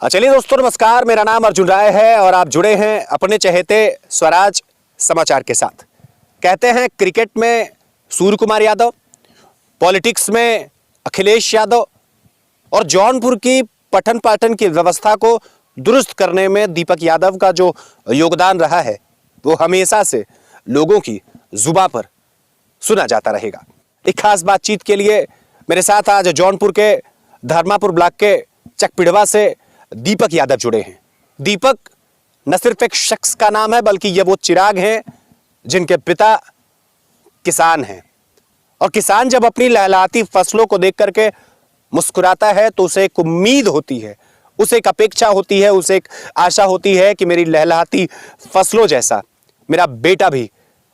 चलिए दोस्तों, नमस्कार। मेरा नाम अर्जुन राय है और आप जुड़े हैं अपने चहेते स्वराज समाचार के साथ। कहते हैं क्रिकेट में सूर्य कुमार यादव, पॉलिटिक्स में अखिलेश यादव और जौनपुर की पठन पाठन की व्यवस्था को दुरुस्त करने में दीपक यादव का जो योगदान रहा है वो हमेशा से लोगों की जुबां पर सुना जाता रहेगा। एक खास बातचीत के लिए मेरे साथ आज जौनपुर के धर्मापुर ब्लॉक के चकपिड़वा से दीपक यादव जुड़े हैं। दीपक न सिर्फ एक शख्स का नाम है बल्कि ये वो चिराग हैं जिनके पिता किसान हैं, और किसान जब अपनी लहलहाती फसलों को देख करके मुस्कुराता है तो उसे एक उम्मीद होती है, उसे एक अपेक्षा होती है, उसे एक आशा होती है कि मेरी लहलहाती फसलों जैसा मेरा बेटा भी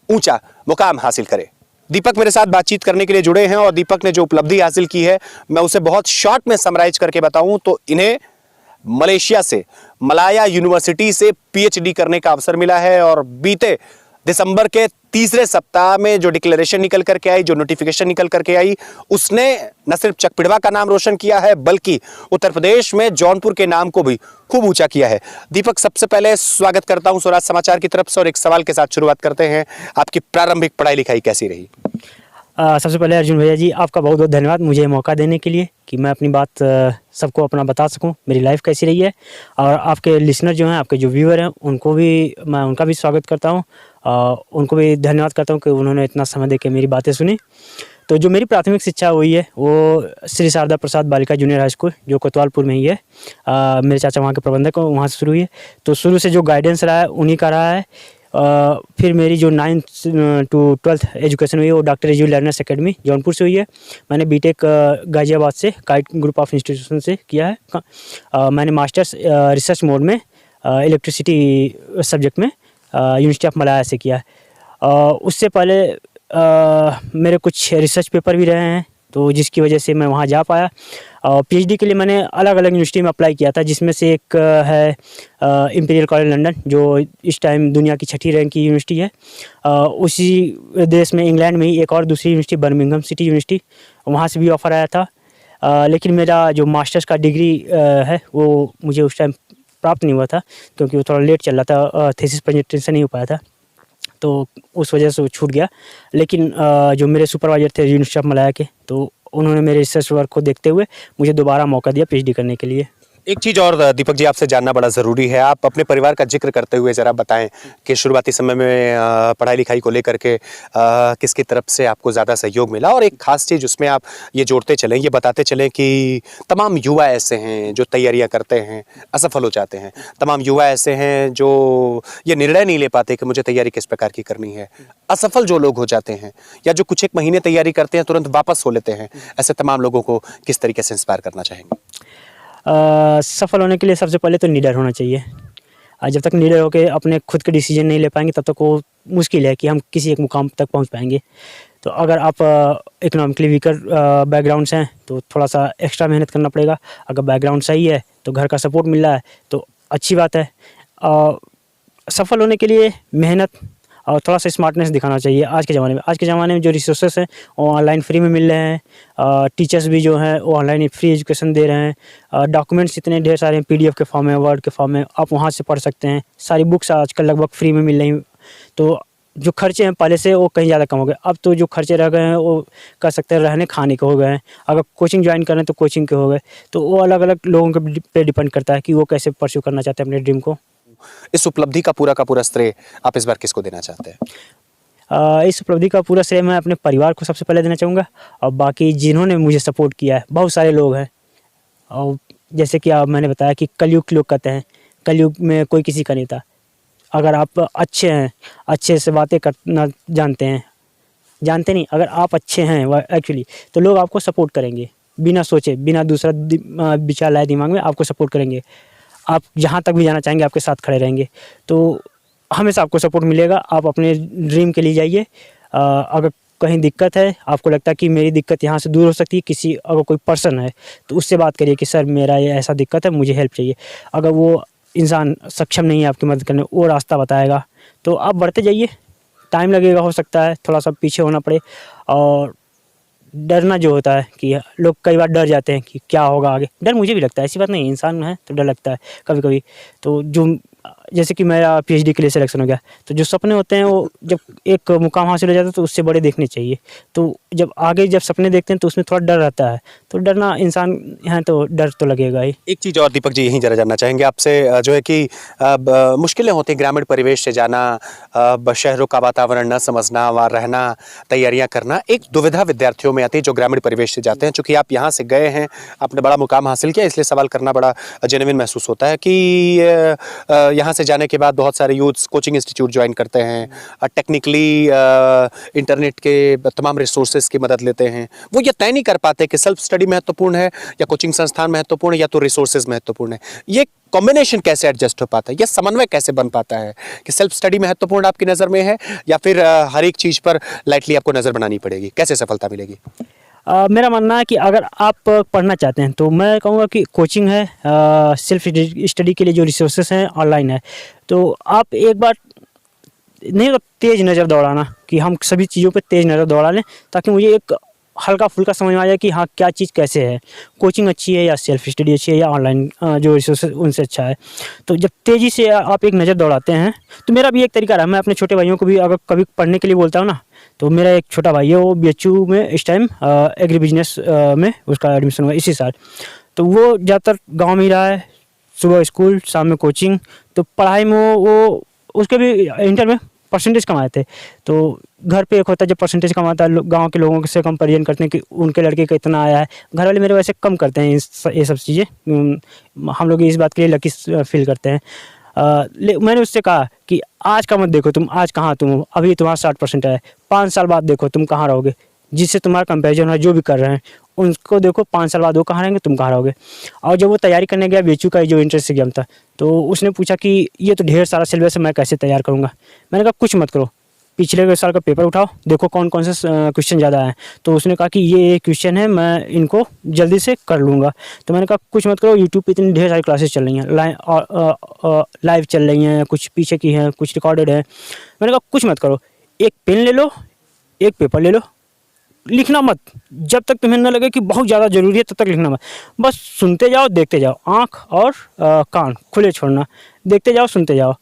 ऊंचा मुकाम हासिल करे। दीपक मेरे साथ बातचीत करने के लिए जुड़े हैं और दीपक ने जो उपलब्धि हासिल की है मैं उसे बहुत शॉर्ट में समराइज करके बताऊं तो इन्हें मलेशिया से मलाया यूनिवर्सिटी से पीएचडी करने का अवसर मिला है, और बीते दिसंबर के तीसरे सप्ताह में जो डिक्लेरेशन निकल करके आई, जो नोटिफिकेशन निकल करके आई, उसने न सिर्फ चकपिड़वा का नाम रोशन किया है बल्कि उत्तर प्रदेश में जौनपुर के नाम को भी खूब ऊंचा किया है। दीपक, सबसे पहले स्वागत करता हूं स्वराज समाचार की तरफ से, और एक सवाल के साथ शुरुआत करते हैं। आपकी प्रारंभिक पढ़ाई लिखाई कैसी रही? सबसे पहले अर्जुन भैया जी, आपका बहुत बहुत धन्यवाद मुझे मौका देने के लिए कि मैं अपनी बात सबको अपना बता सकूं, मेरी लाइफ कैसी रही है। और आपके लिसनर जो हैं, आपके जो व्यूअर हैं, उनको भी मैं उनका भी स्वागत करता हूं, उनको भी धन्यवाद करता हूं कि उन्होंने इतना समय देकर मेरी बातें सुनी। तो जो मेरी प्राथमिक शिक्षा हुई है वो श्री शारदा प्रसाद बालिका जूनियर हाई स्कूल जो कोतवालपुर में ही है। मेरे चाचा वहाँ के प्रबंधक हैं, वहाँ से शुरू हुई है। तो शुरू से जो गाइडेंस रहा है उन्हीं का रहा है। फिर मेरी जो 9th to 12th एजुकेशन हुई है वो doctor edu learners academy Jaunpur से हुई है। मैंने बीटेक गाजियाबाद से काइट ग्रुप ऑफ इंस्टीट्यूशन से किया है। मैंने मास्टर्स रिसर्च मोड में इलेक्ट्रिसिटी सब्जेक्ट में यूनिवर्सिटी ऑफ मलाया से किया है। उससे पहले मेरे कुछ रिसर्च पेपर भी रहे हैं, तो जिसकी वजह से मैं वहाँ जा पाया। पीएचडी के लिए मैंने अलग अलग यूनिवर्सिटी में अप्लाई किया था, जिसमें से एक है इंपीरियल कॉलेज लंदन, जो इस टाइम दुनिया की 6ठी रैंक की यूनिवर्सिटी है। उसी देश में इंग्लैंड में ही एक और दूसरी यूनिवर्सिटी बर्मिंघम सिटी यूनिवर्सिटी, वहाँ से भी ऑफ़र आया था। लेकिन मेरा जो मास्टर्स का डिग्री है वो मुझे उस टाइम प्राप्त नहीं हुआ था, क्योंकि वो थोड़ा लेट चल रहा था, थीसिस प्रेजेंटेशन नहीं हो पाया था, तो उस वजह से वो छूट गया। लेकिन जो मेरे सुपरवाइजर थे यूनिवर्सिटी ऑफ मलाया के, तो उन्होंने मेरे रिसर्च वर्क को देखते हुए मुझे दोबारा मौका दिया पीएचडी करने के लिए। एक चीज़ और दीपक जी आपसे जानना बड़ा ज़रूरी है। आप अपने परिवार का जिक्र करते हुए ज़रा बताएं कि शुरुआती समय में पढ़ाई लिखाई को लेकर के किसकी तरफ से आपको ज़्यादा सहयोग मिला, और एक ख़ास चीज़ उसमें आप ये जोड़ते चलें, ये बताते चलें कि तमाम युवा ऐसे हैं जो तैयारियां करते हैं, असफल हो जाते हैं। तमाम युवा ऐसे हैं जो ये निर्णय नहीं ले पाते कि मुझे तैयारी किस प्रकार की करनी है। असफल जो लोग हो जाते हैं या जो कुछ एक महीने तैयारी करते हैं तुरंत वापस हो लेते हैं, ऐसे तमाम लोगों को किस तरीके से इंस्पायर करना चाहेंगे? सफल होने के लिए सबसे पहले तो निडर होना चाहिए। जब तक निडर होकर अपने खुद के डिसीजन नहीं ले पाएंगे तब तक वो मुश्किल है कि हम किसी एक मुकाम तक पहुंच पाएंगे। तो अगर आप इकोनॉमिकली वीकर बैकग्राउंड से हैं तो थोड़ा सा एक्स्ट्रा मेहनत करना पड़ेगा। अगर बैकग्राउंड सही है तो घर का सपोर्ट मिल रहा है तो अच्छी बात है। सफल होने के लिए मेहनत और थोड़ा सा स्मार्टनेस दिखाना चाहिए। आज के ज़माने में जो रिसोर्सेस हैं वो ऑनलाइन फ्री में मिल रहे हैं। टीचर्स भी जो हैं वो ऑनलाइन फ्री एजुकेशन दे रहे हैं। डॉक्यूमेंट्स इतने ढेर सारे हैं, पीडीएफ के फॉर्म में, वर्ड के फॉर्म में, आप वहाँ से पढ़ सकते हैं। सारी बुक्स आजकल लगभग फ्री में मिल रही हैं। तो जो खर्चे हैं पहले से वो कहीं ज़्यादा कम हो गए। अब तो जो खर्चे रह गए हैं वो कह सकते हैं रहने खाने के हो गए हैं। अगर कोचिंग ज्वाइन करें तो कोचिंग के हो गए। तो वो अलग अलग लोगों के पे डिपेंड करता है कि वो कैसे परस्यू करना चाहते हैं अपने ड्रीम को। इस उपलब्धि का पूरा श्रेय आप इस बार किसको देना चाहते हैं? इस उपलब्धि का पूरा श्रेय मैं अपने परिवार को सबसे पहले देना चाहूँगा, और बाकी जिन्होंने मुझे सपोर्ट किया है बहुत सारे लोग हैं। और जैसे कि मैंने बताया कि कलयुग के लोग कहते हैं, कलयुग में कोई किसी का नहीं था। अगर आप अच्छे हैं, अच्छे से बातें करना जानते नहीं, अगर आप अच्छे हैं एक्चुअली तो लोग आपको सपोर्ट करेंगे बिना सोचे, बिना दूसरा विचार लाए दिमाग में आपको सपोर्ट करेंगे। आप जहाँ तक भी जाना चाहेंगे आपके साथ खड़े रहेंगे। तो हमेशा आपको सपोर्ट मिलेगा। आप अपने ड्रीम के लिए जाइए। अगर कहीं दिक्कत है, आपको लगता है कि मेरी दिक्कत यहाँ से दूर हो सकती है, किसी अगर कोई पर्सन है तो उससे बात करिए कि सर मेरा ये ऐसा दिक्कत है, मुझे हेल्प चाहिए। अगर वो इंसान सक्षम नहीं है आपकी मदद करने, वो रास्ता बताएगा तो आप बढ़ते जाइए। टाइम लगेगा, हो सकता है थोड़ा सा पीछे होना पड़े, और डरना जो होता है कि लोग कई बार डर जाते हैं कि क्या होगा आगे। डर मुझे भी लगता है, ऐसी बात नहीं, इंसान है तो डर लगता है कभी कभी। तो जो जैसे कि मेरा पीएचडी के लिए सिलेक्शन हो गया, तो जो सपने होते हैं वो जब एक मुकाम हासिल हो जाता है तो उससे बड़े देखने चाहिए। तो जब आगे जब सपने देखते हैं तो उसमें थोड़ा डर रहता है, तो डरना इंसान है तो डर तो लगेगा ही। एक चीज़ और दीपक जी यहीं जरा जानना चाहेंगे आपसे, जो है कि मुश्किलें होती हैं ग्रामीण परिवेश से जाना, शहरों का वातावरण न समझना, वहाँ रहना, तैयारियां करना, एक दुविधा विद्यार्थियों में आती है जो ग्रामीण परिवेश से जाते हैं। चूंकि आप यहाँ से गए हैं, आपने बड़ा मुकाम हासिल किया, इसलिए सवाल करना बड़ा जेन्युइन महसूस होता है कि यहाँ से जाने के बाद बहुत सारे यूथ्स कोचिंग इंस्टीट्यूट ज्वाइन करते हैं, टेक्निकली इंटरनेट के तमाम रिसोर्सेज की मदद लेते हैं। वो ये तय नहीं कर पाते कि सेल्फ स्टडी महत्वपूर्ण है या कोचिंग संस्थान महत्वपूर्ण है या तो रिसोर्सेज महत्वपूर्ण है। ये कॉम्बिनेशन कैसे एडजस्ट हो पाता है, यह समन्वय कैसे बन पाता है कि सेल्फ स्टडी महत्वपूर्ण आपकी नज़र में है या फिर हर एक चीज़ पर लाइटली आपको नज़र बनानी पड़ेगी, कैसे सफलता मिलेगी? मेरा मानना है कि अगर आप पढ़ना चाहते हैं तो मैं कहूँगा कि कोचिंग है, सेल्फ स्टडी के लिए जो रिसोर्सेस हैं ऑनलाइन है। तो आप एक बार नहीं तो तेज़ नज़र दौड़ाना कि हम सभी चीज़ों पे तेज़ नज़र दौड़ा लें, ताकि मुझे एक हल्का फुल्का समझ में आ जाए कि हाँ क्या चीज़ कैसे है, कोचिंग अच्छी है या सेल्फ स्टडी अच्छी है या ऑनलाइन जो रिसोर्सेज उनसे अच्छा है। तो जब तेज़ी से आप एक नज़र दौड़ाते हैं, तो मेरा भी एक तरीका रहा, मैं अपने छोटे भाइयों को भी अगर कभी पढ़ने के लिए बोलता हूँ ना, तो मेरा एक छोटा भाई है वो बीएचयू में इस टाइम एग्री बिजनेस में उसका एडमिशन हुआ इसी साल। तो वो ज़्यादातर गाँव में ही रहा है, सुबह स्कूल शाम में कोचिंग। तो पढ़ाई में वो उसके भी इंटर में परसेंटेज कमाए थे। तो घर पे एक होता है जब परसेंटेज कमाता है, गांव के लोगों से कंपेरिजन करते हैं कि उनके लड़के का इतना आया है। घर वाले मेरे वैसे कम करते हैं ये सब चीज़ें, हम लोग इस बात के लिए लकी फील करते हैं। मैंने उससे कहा कि आज का मत देखो, तुम आज कहाँ तुम हो, अभी तुम्हारा 60% है, 5 साल बाद देखो तुम कहाँ रहोगे। जिससे तुम्हारा कंपेरिजन है जो भी कर रहे हैं उनको देखो, 5 साल बाद वो कहाँ रहेंगे, तुम कहाँ रहोगे। और जब वो तैयारी करने गया बीएचयू का जो इंट्रेंस एग्जाम था, तो उसने पूछा कि ये तो ढेर सारा सिलेबस है, मैं कैसे तैयार करूँगा। मैंने कहा कुछ मत करो, पिछले साल का पेपर उठाओ, देखो कौन कौन से क्वेश्चन ज़्यादा हैं। तो उसने कहा कि ये क्वेश्चन है, मैं इनको जल्दी से कर लूँगा। तो मैंने कहा कुछ मत करो, यूट्यूब पे इतनी ढेर सारी क्लासेस चल रही हैं, लाइव चल रही हैं, कुछ पीछे की हैं, कुछ रिकॉर्डेड है। मैंने कहा कुछ मत करो, एक पेन ले लो, एक पेपर ले लो, लिखना मत, जब तक तुम्हें न लगे कि बहुत ज़्यादा ज़रूरी है तब तक लिखना मत। बस सुनते जाओ, देखते जाओ, आँख और कान खुले छोड़ना, देखते जाओ, सुनते जाओ।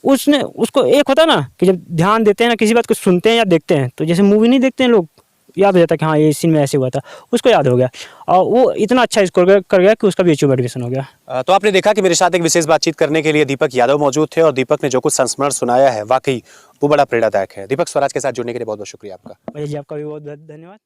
उसने उसको एक होता है ना कि जब ध्यान देते हैं ना किसी बात को, सुनते हैं या देखते हैं, तो जैसे मूवी नहीं देखते हैं लोग, याद हो जाता है कि हाँ ये सीन में ऐसे हुआ था, उसको याद हो गया और वो इतना अच्छा स्कोर कर गया कि उसका बीएचयू में एडमिशन हो गया। तो आपने देखा कि मेरे साथ एक विशेष बातचीत करने के लिए दीपक यादव मौजूद थे और दीपक ने जो कुछ संस्मरण सुनाया है वाकई वो बड़ा प्रेरणादायक है। दीपक स्वराज के साथ जुड़ने के लिए बहुत बहुत शुक्रिया आपका। भैया जी आपका भी बहुत बहुत धन्यवाद।